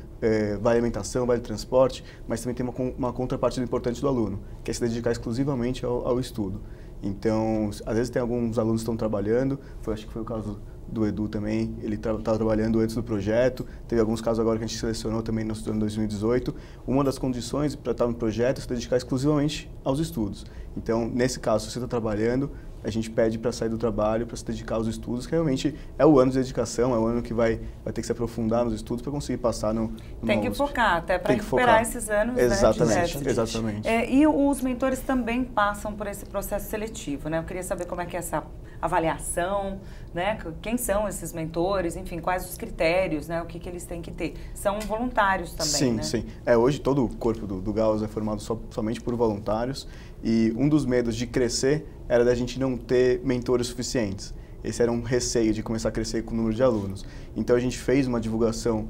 vale alimentação, vale transporte, mas também tem uma contrapartida importante do aluno, que é se dedicar exclusivamente ao estudo. Então, às vezes tem alguns alunos que estão trabalhando, acho que foi o caso do Edu também, ele estava trabalhando antes do projeto, teve alguns casos agora que a gente selecionou também no ano 2018. Uma das condições para estar no projeto é se dedicar exclusivamente aos estudos. Então, nesse caso, se você está trabalhando, a gente pede para sair do trabalho, para se dedicar aos estudos, que realmente é o ano de dedicação, é o ano que vai ter que se aprofundar nos estudos para conseguir passar no Tem que focar, até para recuperar esses anos, exatamente, né? Exatamente. E os mentores também passam por esse processo seletivo, né? Eu queria saber como é que é essa avaliação, né? Quem são esses mentores, enfim, quais os critérios, né? O que eles têm que ter. São voluntários também, sim, né? Sim, hoje todo o corpo do Gauss é formado somente por voluntários e um dos medos de crescer era da gente não ter mentores suficientes. Esse era um receio de começar a crescer com o número de alunos. Então a gente fez uma divulgação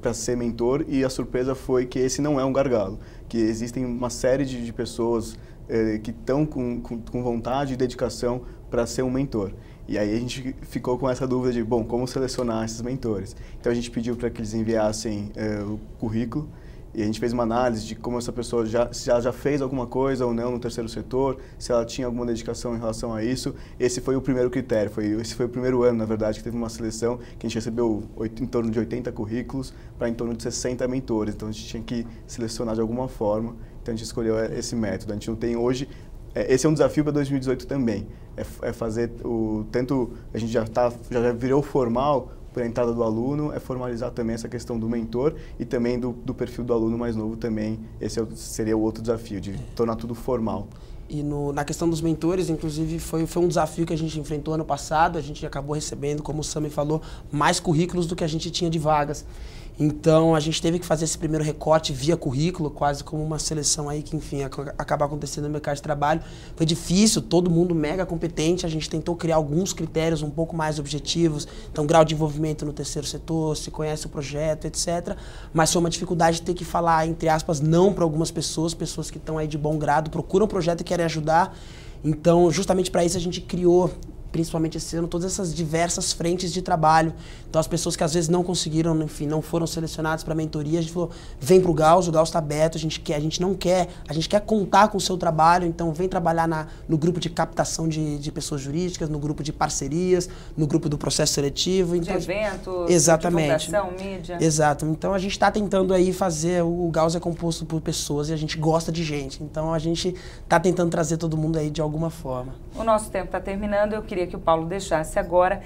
para ser mentor e a surpresa foi que esse não é um gargalo, que existem uma série de pessoas que estão com vontade e dedicação para ser um mentor. E aí a gente ficou com essa dúvida de, bom, como selecionar esses mentores? Então a gente pediu para que eles enviassem o currículo e a gente fez uma análise de como essa pessoa se ela já fez alguma coisa ou não no terceiro setor, se ela tinha alguma dedicação em relação a isso. Esse foi o primeiro critério, esse foi o primeiro ano, na verdade, que teve uma seleção que a gente recebeu em torno de 80 currículos para em torno de 60 mentores. Então a gente tinha que selecionar de alguma forma, então a gente escolheu esse método. A gente não tem hoje... Esse é um desafio para 2018 também, é fazer tanto a gente já virou formal para a entrada do aluno, é formalizar também essa questão do mentor e também do perfil do aluno mais novo também, esse seria o outro desafio, de tornar tudo formal. E na questão dos mentores, inclusive, foi um desafio que a gente enfrentou ano passado, a gente acabou recebendo, como o Sami falou, mais currículos do que a gente tinha de vagas. Então, a gente teve que fazer esse primeiro recorte via currículo, quase como uma seleção aí que, enfim, acaba acontecendo no mercado de trabalho. Foi difícil, todo mundo mega competente, a gente tentou criar alguns critérios um pouco mais objetivos, então grau de envolvimento no terceiro setor, se conhece o projeto, etc. Mas foi uma dificuldade de ter que falar, entre aspas, não para algumas pessoas que estão aí de bom grado, procuram o projeto e querem ajudar. Então, justamente para isso a gente criou, principalmente esse ano, todas essas diversas frentes de trabalho. Então, as pessoas que às vezes não conseguiram, enfim, não foram selecionadas para mentoria, a gente falou, vem para o Gauss está aberto, a gente quer contar com o seu trabalho, então vem trabalhar no grupo de captação de pessoas jurídicas, no grupo de parcerias, no grupo do processo seletivo. Então, de eventos, exatamente, divulgação, mídia. Exato. Então, a gente está tentando aí fazer, o Gauss é composto por pessoas e a gente gosta de gente. Então, a gente está tentando trazer todo mundo aí de alguma forma. O nosso tempo está terminando, eu queria que o Paulo deixasse agora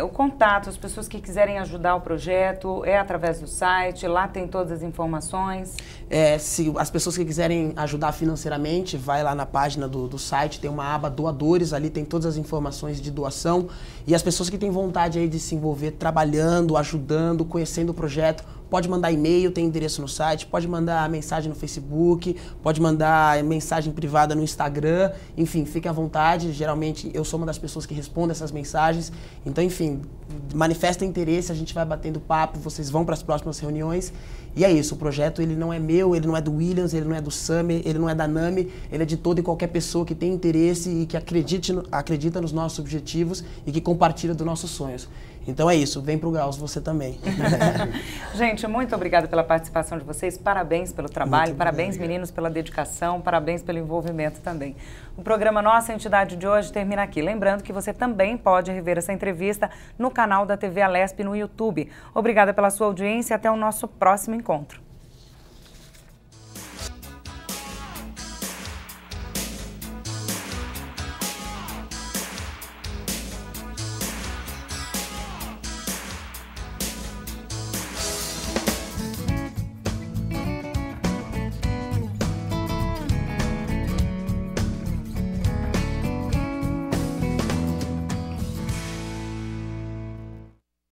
o contato, as pessoas que quiserem ajudar o projeto, através do site, lá tem todas as informações. Se as pessoas que quiserem ajudar financeiramente, vai lá na página do site, tem uma aba doadores, ali tem todas as informações de doação. E as pessoas que têm vontade aí de se envolver trabalhando, ajudando, conhecendo o projeto, pode mandar e-mail, tem endereço no site, pode mandar mensagem no Facebook, pode mandar mensagem privada no Instagram, enfim, fique à vontade. Geralmente eu sou uma das pessoas que responde essas mensagens. Então, enfim, manifesta interesse, a gente vai batendo papo, vocês vão para as próximas reuniões. E é isso, o projeto ele não é meu, ele não é do Williams, ele não é do Sami, ele não é da Nami, ele é de toda e qualquer pessoa que tem interesse e que acredita nos nossos objetivos e que compartilha dos nossos sonhos. Então é isso, vem pro Gauss você também. Gente, muito obrigada pela participação de vocês, parabéns pelo trabalho, parabéns meninos pela dedicação, parabéns pelo envolvimento também. O programa Nossa Entidade de hoje termina aqui. Lembrando que você também pode rever essa entrevista no canal da TV Alesp no YouTube. Obrigada pela sua audiência e até o nosso próximo encontro.